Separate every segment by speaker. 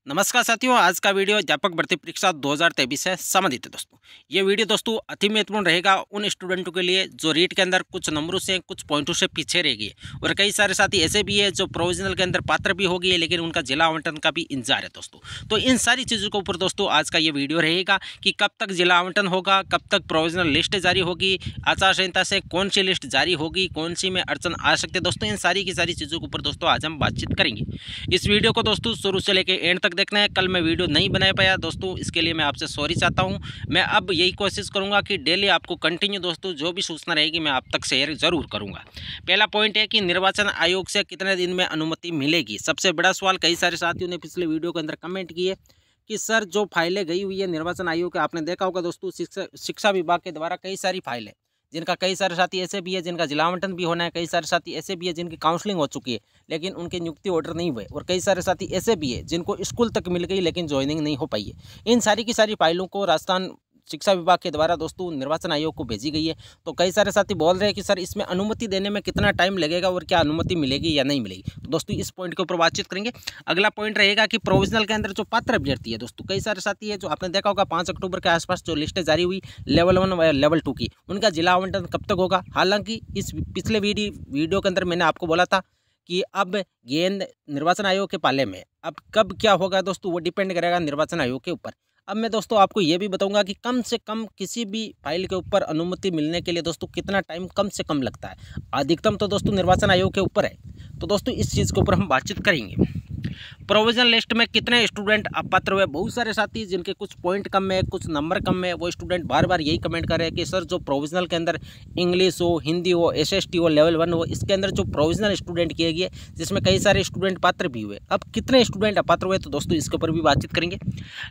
Speaker 1: नमस्कार साथियों, आज का वीडियो अध्यापक भर्ती परीक्षा 2023 से संबंधित है दोस्तों। ये वीडियो दोस्तों अति महत्वपूर्ण रहेगा उन स्टूडेंटों के लिए जो रीट के अंदर कुछ नंबरों से कुछ पॉइंटों से पीछे रह गए और कई सारे साथी ऐसे भी है जो प्रोविजनल के अंदर पात्र भी हो गए लेकिन उनका जिला आवंटन का भी इंतजार है दोस्तों। तो इन सारी चीज़ों के ऊपर दोस्तों आज का ये वीडियो रहेगा कि कब तक जिला आवंटन होगा, कब तक प्रोविजनल लिस्ट जारी होगी, आचार संहिता से कौन सी लिस्ट जारी होगी, कौन सी में अड़चन आ सकती है दोस्तों। इन सारी की सारी चीज़ों के ऊपर दोस्तों आज हम बातचीत करेंगे। इस वीडियो को दोस्तों शुरू से लेकर एंड तक देखना है। कल मैं वीडियो नहीं बना पाया दोस्तों, इसके लिए मैं आपसे सॉरी चाहता हूं। मैं अब यही कोशिश करूंगा कि डेली आपको कंटिन्यू दोस्तों जो भी सूचना रहेगी मैं आप तक शेयर जरूर करूंगा। पहला पॉइंट है कि निर्वाचन आयोग से कितने दिन में अनुमति मिलेगी। सबसे बड़ा सवाल कई सारे साथियों ने पिछले वीडियो के अंदर कमेंट किए कि सर जो फाइलें गई हुई है निर्वाचन आयोग के, आपने देखा होगा दोस्तों शिक्षा विभाग के द्वारा कई सारी फाइलें, जिनका कई सारे साथी ऐसे भी है जिनका जिला आवंटन भी होना है, कई सारे साथी ऐसे भी है जिनकी काउंसलिंग हो चुकी है लेकिन उनके नियुक्ति ऑर्डर नहीं हुए, और कई सारे साथी ऐसे भी है जिनको स्कूल तक मिल गई लेकिन ज्वाइनिंग नहीं हो पाई है। इन सारी की सारी फाइलों को राजस्थान शिक्षा विभाग के द्वारा दोस्तों निर्वाचन आयोग को भेजी गई है। तो कई सारे साथी बोल रहे हैं कि सर इसमें अनुमति देने में कितना टाइम लगेगा और क्या अनुमति मिलेगी या नहीं मिलेगी। तो दोस्तों इस पॉइंट के ऊपर बातचीत करेंगे। अगला पॉइंट रहेगा कि प्रोविजनल के अंदर जो पात्र अभ्यर्थी है दोस्तों, कई सारे साथी है जो आपने देखा होगा 5 अक्टूबर के आसपास जो लिस्टें जारी हुई लेवल 1 व लेवल 2 की, उनका जिला आवंटन कब तक होगा। हालांकि इस पिछले वीडियो के अंदर मैंने आपको बोला था कि अब गेंद निर्वाचन आयोग के पाले में, अब कब क्या होगा दोस्तों वो डिपेंड करेगा निर्वाचन आयोग के ऊपर। अब मैं दोस्तों आपको ये भी बताऊंगा कि कम से कम किसी भी फाइल के ऊपर अनुमति मिलने के लिए दोस्तों कितना टाइम कम से कम लगता है। अधिकतम तो दोस्तों निर्वाचन आयोग के ऊपर है। तो दोस्तों इस चीज़ के ऊपर हम बातचीत करेंगे। प्रोविजनल लिस्ट में कितने स्टूडेंट अपात्र हुए। बहुत सारे साथी जिनके कुछ पॉइंट कम है, कुछ नंबर कम है, वो स्टूडेंट बार बार यही कमेंट कर रहे हैं कि सर जो प्रोविजनल के अंदर इंग्लिश हो, हिंदी हो, एसएसटी हो, लेवल 1 हो, इसके अंदर जो प्रोविजनल स्टूडेंट किए गए जिसमें कई सारे स्टूडेंट पात्र भी हुए, अब कितने स्टूडेंट अपात्र हुए। तो दोस्तों इसके ऊपर भी बातचीत करेंगे।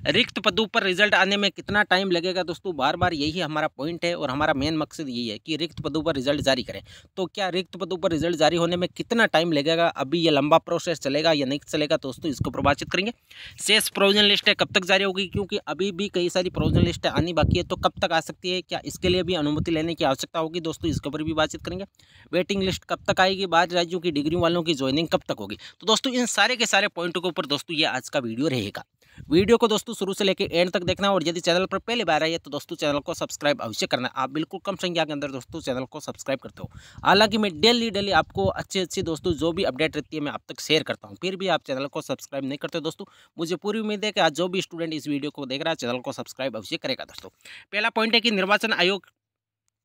Speaker 1: रिक्त पदों पर रिजल्ट आने में कितना टाइम लगेगा दोस्तों, बार बार यही हमारा पॉइंट है और हमारा मेन मकसद यही है कि रिक्त पदों पर रिजल्ट जारी करें। तो क्या रिक्त पदों पर रिजल्ट जारी होने में कितना टाइम लगेगा, अभी ये लंबा प्रोसेस चलेगा या नहीं चलेगा, दोस्तों इसके ऊपर बातचीत करेंगे। शेष प्रोविजनल लिस्ट कब तक जारी होगी, क्योंकि अभी भी कई सारी प्रोविजनल लिस्ट आनी बाकी है, तो कब तक आ सकती है, क्या इसके लिए भी अनुमति लेने की आवश्यकता होगी, दोस्तों इसके ऊपर भी बातचीत करेंगे। वेटिंग लिस्ट कब तक आएगी, बाहर राज्यों की डिग्री वालों की ज्वाइनिंग कब तक होगी। तो दोस्तों इन सारे के सारे पॉइंटों के ऊपर दोस्तों ये आज का वीडियो रहेगा। वीडियो को दोस्तों शुरू से लेकर एंड तक देखना, और यदि चैनल पर पहली बार आई है तो दोस्तों चैनल को सब्सक्राइब अवश्य करना। आप बिल्कुल कम संख्या के अंदर दोस्तों चैनल को सब्सक्राइब करते हो। हालांकि मैं डेली आपको अच्छी दोस्तों जो भी अपडेट रहती है मैं आप तक शेयर करता हूं, फिर भी आप चैनल को सब्सक्राइब नहीं करते दोस्तों। मुझे पूरी उम्मीद है कि आज जो भी स्टूडेंट इस वीडियो को देख रहा है चैनल को सब्सक्राइब अवश्य करेगा दोस्तों। पहला पॉइंट है कि निर्वाचन आयोग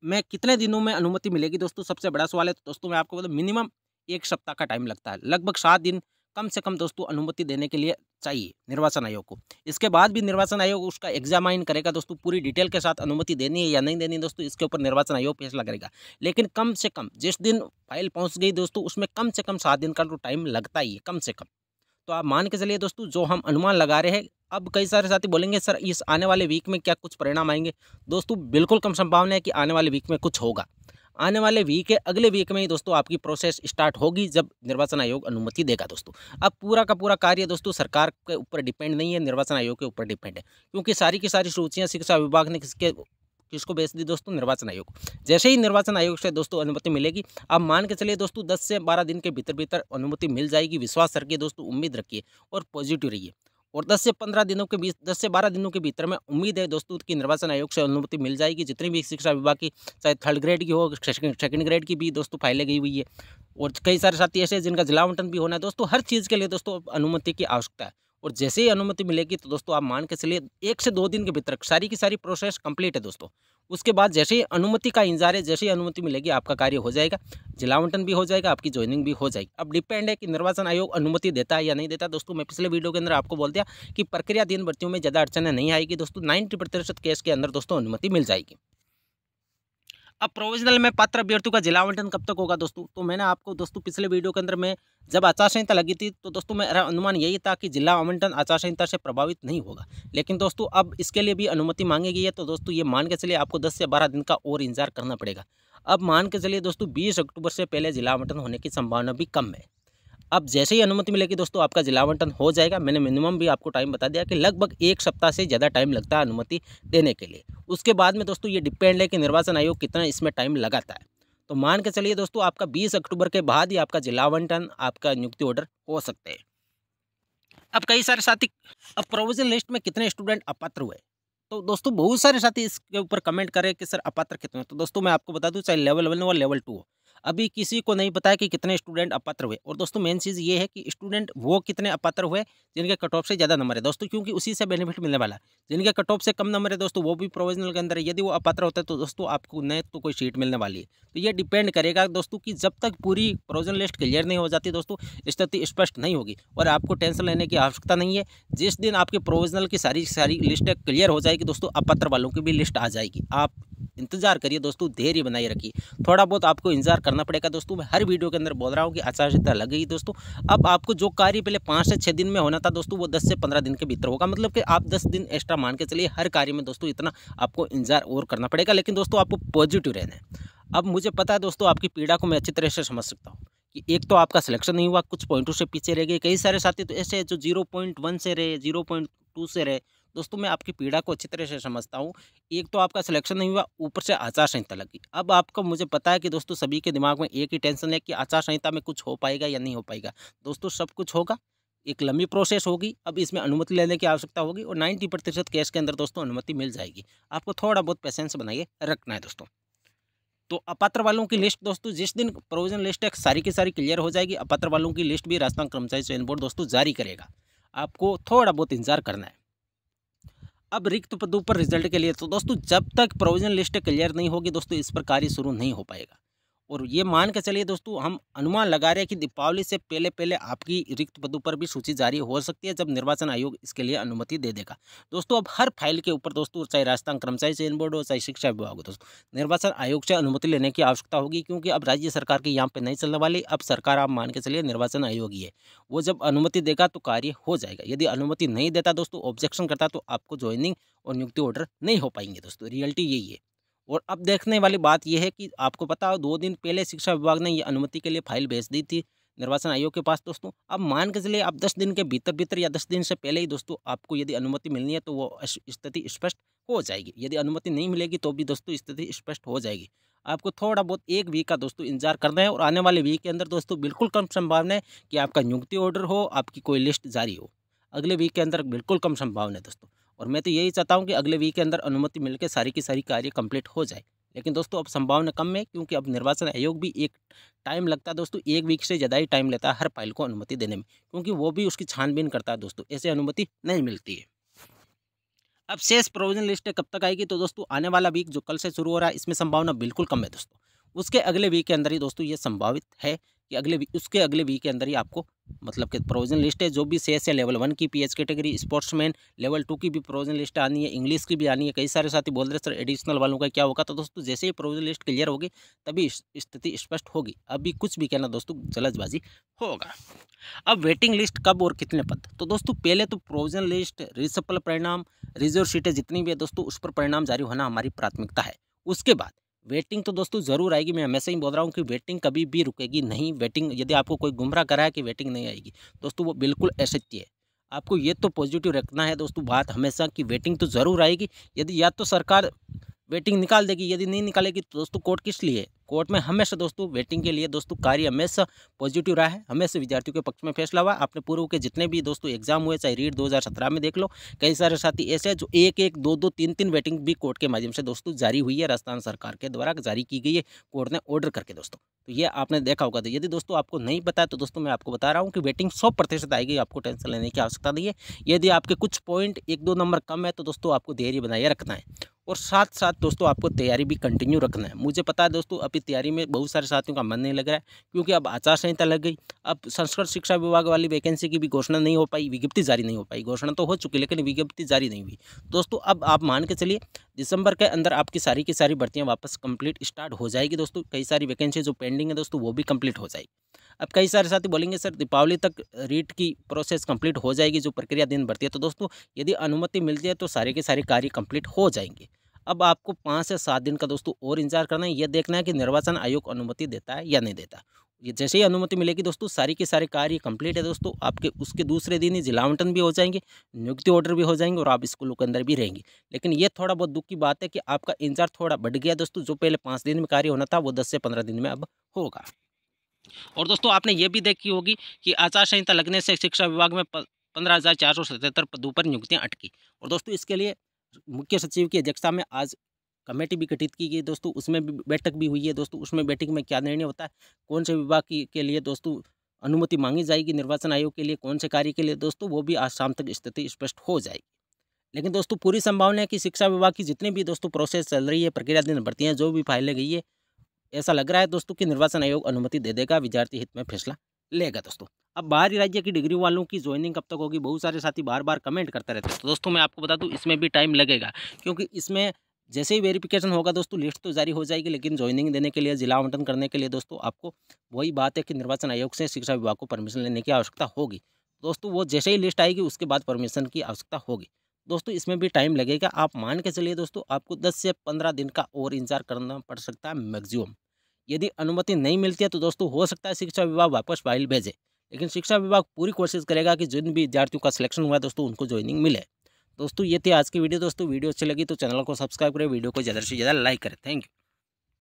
Speaker 1: में कितने दिनों में अनुमति मिलेगी। दोस्तों सबसे बड़ा सवाल है। तो दोस्तों मैं आपको बता, मिनिमम 1 सप्ताह का टाइम लगता है, लगभग 7 दिन कम से कम दोस्तों अनुमति देने के लिए चाहिए निर्वाचन आयोग को। इसके बाद भी निर्वाचन आयोग उसका एग्जामाइन करेगा दोस्तों, पूरी डिटेल के साथ अनुमति देनी है या नहीं देनी दोस्तों, इसके ऊपर निर्वाचन आयोग फैसला करेगा। लेकिन कम से कम जिस दिन फाइल पहुंच गई दोस्तों उसमें कम से कम 7 दिन का तो टाइम लगता ही है कम से कम। तो आप मान के चलिए दोस्तों जो हम अनुमान लगा रहे हैं। अब कई सारे साथी बोलेंगे सर इस आने वाले वीक में क्या कुछ परिणाम आएंगे। दोस्तों बिल्कुल कम संभावना है कि आने वाले वीक में कुछ होगा। आने वाले वीक है, अगले वीक में ही दोस्तों आपकी प्रोसेस स्टार्ट होगी जब निर्वाचन आयोग अनुमति देगा दोस्तों। अब पूरा का पूरा कार्य दोस्तों सरकार के ऊपर डिपेंड नहीं है, निर्वाचन आयोग के ऊपर डिपेंड है, क्योंकि सारी की सारी सूचियाँ शिक्षा विभाग ने किसको भेज दी दोस्तों, निर्वाचन आयोग। जैसे ही निर्वाचन आयोग से दोस्तों अनुमति मिलेगी, आप मान के चलिए दोस्तों 10 से 12 दिन के भीतर अनुमति मिल जाएगी। विश्वास रखिए दोस्तों, उम्मीद रखिए और पॉजिटिव रहिए। और 10 से 15 दिनों के बीच 10 से 12 दिनों के भीतर में उम्मीद है दोस्तों कि निर्वाचन आयोग से अनुमति मिल जाएगी। जितनी भी शिक्षा विभाग की, चाहे 3rd ग्रेड की हो, सेकंड ग्रेड की भी दोस्तों फाइलें गई हुई है, और कई सारे साथी ऐसे जिनका जिला आवंटन भी होना है दोस्तों। हर चीज़ के लिए दोस्तों अनुमति की आवश्यकता है, और जैसे ही अनुमति मिलेगी तो दोस्तों आप मान के चलिए 1 से 2 दिन के भीतर सारी की सारी प्रोसेस कंप्लीट है दोस्तों। उसके बाद जैसे ही अनुमति का इंतजार है, जैसे ही अनुमति मिलेगी आपका कार्य हो जाएगा, जिला आवंटन भी हो जाएगा, आपकी ज्वाइनिंग भी हो जाएगी। अब डिपेंड है कि निर्वाचन आयोग अनुमति देता है या नहीं देता दोस्तों। मैं पिछले वीडियो के अंदर आपको बोल दिया कि प्रक्रियाधीन भर्तियों में ज़्यादा अड़चनें नहीं आएगी दोस्तों। 90% केस के अंदर दोस्तों अनुमति मिल जाएगी। अब प्रोविजनल में पात्र अभ्यर्थियों का जिला आवंटन कब तक होगा दोस्तों। तो मैंने आपको दोस्तों पिछले वीडियो के अंदर में जब आचार संहिता लगी थी तो दोस्तों मेरा अनुमान यही था कि जिला आवंटन आचार संहिता से प्रभावित नहीं होगा। लेकिन दोस्तों अब इसके लिए भी अनुमति मांगी गई है, तो दोस्तों ये मान के चलिए आपको 10 से 12 दिन का और इंतजार करना पड़ेगा। अब मान के चलिए दोस्तों 20 अक्टूबर से पहले जिला आवंटन होने की संभावना भी कम है। अब जैसे ही अनुमति मिलेगी दोस्तों आपका जिला आवंटन हो जाएगा। मैंने मिनिमम भी आपको टाइम बता दिया कि लगभग 1 सप्ताह से ज़्यादा टाइम लगता है अनुमति देने के लिए। उसके बाद में दोस्तों ये डिपेंड है कि निर्वाचन आयोग कितना इसमें टाइम लगाता है। तो मान के चलिए दोस्तों आपका 20 अक्टूबर के बाद ही आपका जिला आवंटन, आपका नियुक्ति ऑर्डर हो सकते हैं। अब कई सारे साथी, अब प्रोविजन लिस्ट में कितने स्टूडेंट अपात्र हुए, तो दोस्तों बहुत सारे साथी इसके ऊपर कमेंट करें कि सर अपात्र कितने हैं। तो दोस्तों मैं आपको बता दूं, चाहे लेवल 1 हो लेवल 2 हो, अभी किसी को नहीं पता है कि कितने स्टूडेंट अपात्र हुए। और दोस्तों मेन चीज़ ये है कि स्टूडेंट वो कितने अपात्र हुए जिनके कट ऑफ से ज़्यादा नंबर है दोस्तों, क्योंकि उसी से बेनिफिट मिलने वाला है। जिनके कट ऑफ से कम नंबर है दोस्तों, वो भी प्रोविजनल के अंदर है, यदि वो अपात्र होता है तो दोस्तों आपको न तो कोई सीट मिलने वाली है। तो ये डिपेंड करेगा दोस्तों कि जब तक पूरी प्रोविजनल लिस्ट क्लियर नहीं हो जाती दोस्तों, स्थिति स्पष्ट नहीं होगी। और आपको टेंशन लेने की आवश्यकता नहीं है। जिस दिन आपके प्रोविजनल की सारी लिस्टें क्लियर हो जाएगी दोस्तों, अपात्र वालों की भी लिस्ट आ जाएगी। आप इंतजार करिए दोस्तों, धैर्य बनाए रखिए। थोड़ा बहुत आपको इंतजार करना पड़ेगा दोस्तों। मैं हर वीडियो के अंदर बोल रहा हूँ कि आचार संहिता लग गई दोस्तों। अब आपको जो कार्य पहले 5 से 6 दिन में होना था दोस्तों, वो 10 से 15 दिन के भीतर होगा। मतलब कि आप 10 दिन एक्स्ट्रा मान के चलिए हर कार्य में दोस्तों, इतना आपको इंतजार और करना पड़ेगा। लेकिन दोस्तों आपको पॉजिटिव रहना है। अब मुझे पता है दोस्तों, आपकी पीड़ा को मैं अच्छी तरह से समझ सकता हूँ कि एक तो आपका सिलेक्शन नहीं हुआ, कुछ पॉइंटों से पीछे रह गए। कई सारे साथी तो ऐसे जो 0.1 से रहे, 0.2 से रहे। दोस्तों मैं आपकी पीड़ा को अच्छी तरह से समझता हूँ। एक तो आपका सिलेक्शन नहीं हुआ, ऊपर से आचार संहिता लगी। अब आपको मुझे पता है कि दोस्तों सभी के दिमाग में एक ही टेंशन है कि आचार संहिता में कुछ हो पाएगा या नहीं हो पाएगा। दोस्तों सब कुछ होगा, एक लंबी प्रोसेस होगी। अब इसमें अनुमति लेने की आवश्यकता होगी और 90% केस के अंदर दोस्तों अनुमति मिल जाएगी। आपको थोड़ा बहुत पेशेंस बनाइए रखना है दोस्तों। तो अपात्र वालों की लिस्ट दोस्तों, जिस दिन प्रोविजन लिस्ट है सारी की सारी क्लियर हो जाएगी, अपात्र वालों की लिस्ट भी राजस्थान कर्मचारी चयन बोर्ड दोस्तों जारी करेगा। आपको थोड़ा बहुत इंतजार करना है। अब रिक्त पदों पर रिजल्ट के लिए तो दोस्तों जब तक प्रोविजन लिस्ट क्लियर नहीं होगी दोस्तों, इस पर कार्य शुरू नहीं हो पाएगा। और ये मान के चलिए दोस्तों, हम अनुमान लगा रहे हैं कि दीपावली से पहले पहले आपकी रिक्त पदों पर भी सूची जारी हो सकती है, जब निर्वाचन आयोग इसके लिए अनुमति दे देगा। दोस्तों अब हर फाइल के ऊपर दोस्तों, चाहे राजस्थान कर्मचारी चयन बोर्ड हो, चाहे शिक्षा विभाग हो दोस्तों, निर्वाचन आयोग से अनुमति लेने की आवश्यकता होगी। क्योंकि अब राज्य सरकार की यहाँ पे नहीं चलने वाली। अब सरकार आप मान के चलिए निर्वाचन आयोग ही है। वो जब अनुमति देगा तो कार्य हो जाएगा। यदि अनुमति नहीं देता दोस्तों, ऑब्जेक्शन करता, तो आपको ज्वाइनिंग और नियुक्ति ऑर्डर नहीं हो पाएंगे दोस्तों। रियलिटी यही है। और अब देखने वाली बात यह है कि आपको पता हो 2 दिन पहले शिक्षा विभाग ने ये अनुमति के लिए फाइल भेज दी थी निर्वाचन आयोग के पास दोस्तों। अब मान के चलिए आप 10 दिन के भीतर या 10 दिन से पहले ही दोस्तों आपको यदि अनुमति मिलनी है तो वो स्थिति स्पष्ट हो जाएगी। यदि अनुमति नहीं मिलेगी तो भी दोस्तों स्थिति स्पष्ट हो जाएगी। आपको थोड़ा बहुत 1 वीक का दोस्तों इंतजार करना है। और आने वाले वीक के अंदर दोस्तों बिल्कुल कम संभावना है कि आपका नियुक्ति ऑर्डर हो, आपकी कोई लिस्ट जारी हो। अगले वीक के अंदर बिल्कुल कम संभावना है दोस्तों। और मैं तो यही चाहता हूँ कि अगले वीक के अंदर अनुमति मिलकर सारी की सारी कार्य कंप्लीट हो जाए। लेकिन दोस्तों अब संभावना कम है, क्योंकि अब निर्वाचन आयोग भी एक टाइम लगता है दोस्तों, 1 वीक से ज़्यादा ही टाइम लेता है हर फाइल को अनुमति देने में, क्योंकि वो भी उसकी छानबीन करता है दोस्तों। ऐसे अनुमति नहीं मिलती है। अब शेष प्रोविजन लिस्ट कब तक आएगी, तो दोस्तों आने वाला वीक जो कल से शुरू हो रहा है, इसमें संभावना बिल्कुल कम है दोस्तों। उसके अगले वीक के अंदर ही दोस्तों ये संभावित है कि उसके अगले वीक के अंदर ही आपको मतलब कि प्रोविजन लिस्ट है जो भी शेष है, लेवल 1 की पीएच कैटेगरी, स्पोर्ट्समैन, लेवल 2 की भी प्रोविजन लिस्ट आनी है, इंग्लिश की भी आनी है। कई सारे साथी बोल रहे सर एडिशनल वालों का क्या होगा, तो दोस्तों जैसे ही प्रोविजन लिस्ट क्लियर होगी तभी स्थिति स्पष्ट होगी। अभी कुछ भी कहना दोस्तों जल्दबाजी होगा। अब वेटिंग लिस्ट कब और कितने पद, तो दोस्तों पहले तो प्रोविजन लिस्ट, रिसफल परिणाम, रिजर्व सीटें जितनी भी है दोस्तों, उस पर परिणाम जारी होना हमारी प्राथमिकता है। उसके बाद वेटिंग तो दोस्तों ज़रूर आएगी। मैं हमेशा ही बोल रहा हूँ कि वेटिंग कभी भी रुकेगी नहीं। वेटिंग, यदि आपको कोई गुमराह करा है कि वेटिंग नहीं आएगी दोस्तों, वो बिल्कुल असत्य है। आपको ये तो पॉजिटिव रखना है दोस्तों बात हमेशा कि वेटिंग तो ज़रूर आएगी। यदि या तो सरकार वेटिंग निकाल देगी, यदि नहीं निकालेगी तो दोस्तों कोर्ट किस लिए? कोर्ट में हमेशा दोस्तों वेटिंग के लिए दोस्तों कार्य हमेशा पॉजिटिव रहा है, हमेशा विद्यार्थियों के पक्ष में फैसला हुआ। आपने पूर्व के जितने भी दोस्तों एग्जाम हुए, चाहे रीट 2017 में देख लो, कई सारे साथी ऐसे हैं जो 1-1, 2-2, 3-3 वेटिंग भी कोर्ट के माध्यम से दोस्तों जारी हुई है, राजस्थान सरकार के द्वारा जारी की गई है, कोर्ट ने ऑर्डर करके दोस्तों। तो ये आपने देखा होगा। तो यदि दोस्तों आपको नहीं पता है तो दोस्तों मैं आपको बता रहा हूँ कि वेटिंग 100% आएगी, आपको टेंशन लेने की आवश्यकता नहीं है। यदि आपके कुछ पॉइंट 1-2 नंबर कम है तो दोस्तों आपको धैर्य बनाए रखना है। और साथ साथ दोस्तों आपको तैयारी भी कंटिन्यू रखना है। मुझे पता है दोस्तों अभी तैयारी में बहुत सारे साथियों का मन नहीं लग रहा है, क्योंकि अब आचार संहिता लग गई। अब संस्कृत शिक्षा विभाग वाली वैकेंसी की भी घोषणा नहीं हो पाई, विज्ञप्ति जारी नहीं हो पाई। घोषणा तो हो चुकी लेकिन विज्ञप्ति जारी नहीं हुई दोस्तों। अब आप मान के चलिए दिसंबर के अंदर आपकी सारी की सारी भर्तियाँ वापस कंप्लीट स्टार्ट हो जाएगी दोस्तों। कई सारी वैकेंसी जो पेंडिंग है दोस्तों वो भी कंप्लीट हो जाएगी। अब कई सारे साथी बोलेंगे सर दीपावली तक रीट की प्रोसेस कंप्लीट हो जाएगी, जो प्रक्रिया दिन भरती है। तो दोस्तों यदि अनुमति मिल जाए तो सारे के सारे कार्य कंप्लीट हो जाएंगे। अब आपको 5 से 7 दिन का दोस्तों और इंतजार करना है। यह देखना है कि निर्वाचन आयोग अनुमति देता है या नहीं देता। ये जैसे ही अनुमति मिलेगी दोस्तों, सारी के सारे कार्य कंप्लीट है दोस्तों। आपके उसके दूसरे दिन ही जिला आवंटन भी हो जाएंगे, नियुक्ति ऑर्डर भी हो जाएंगे और आप स्कूलों के अंदर भी रहेंगे। लेकिन ये थोड़ा बहुत दुख की बात है कि आपका इंतजार थोड़ा बढ़ गया दोस्तों। जो पहले 5 दिन में कार्य होना था वो 10 से 15 दिन में अब होगा। और दोस्तों आपने ये भी देखी होगी कि आचार संहिता लगने से शिक्षा विभाग में 15,477 पदों पर नियुक्तियाँ अटकी। और दोस्तों इसके लिए मुख्य सचिव की अध्यक्षता में आज कमेटी भी गठित की गई दोस्तों, उसमें भी बैठक भी हुई है दोस्तों। उसमें बैठक में क्या निर्णय होता है, कौन से विभाग के लिए दोस्तों अनुमति मांगी जाएगी निर्वाचन आयोग के लिए, कौन से कार्य के लिए दोस्तों, वो भी आज शाम तक स्थिति स्पष्ट हो जाएगी। लेकिन दोस्तों पूरी संभावना है कि शिक्षा विभाग की जितनी भी दोस्तों प्रोसेस चल रही है, प्रक्रियाधीन भर्तियां जो भी फाइलें गई है, ऐसा लग रहा है दोस्तों कि निर्वाचन आयोग अनुमति दे देगा, विद्यार्थी हित में फैसला लेगा दोस्तों। अब बाहरी राज्य की डिग्री वालों की ज्वाइनिंग कब तक होगी, बहुत सारे साथी बार बार कमेंट करते रहते हैं। तो दोस्तों मैं आपको बता दूं इसमें भी टाइम लगेगा, क्योंकि इसमें जैसे ही वेरिफिकेशन होगा दोस्तों लिस्ट तो जारी हो जाएगी, लेकिन ज्वाइनिंग देने के लिए, जिला आवंटन करने के लिए दोस्तों आपको वही बात है कि निर्वाचन आयोग से शिक्षा विभाग को परमिशन लेने की आवश्यकता होगी दोस्तों। वो जैसे ही लिस्ट आएगी उसके बाद परमिशन की आवश्यकता होगी दोस्तों, इसमें भी टाइम लगेगा। आप मान के चलिए दोस्तों आपको 10 से 15 दिन का और इंतजार करना पड़ सकता है मैक्सिमम। यदि अनुमति नहीं मिलती है तो दोस्तों हो सकता है शिक्षा विभाग वापस फाइल भेजे, लेकिन शिक्षा विभाग पूरी कोशिश करेगा कि जिन भी विद्यार्थियों का सिलेक्शन हुआ है दोस्तों उनको ज्वाइनिंग मिले। दोस्तों ये थी आज की वीडियो दोस्तों, वीडियो अच्छी लगी तो चैनल को सब्सक्राइब करें, वीडियो को ज़्यादा से ज़्यादा लाइक करें। Thank you.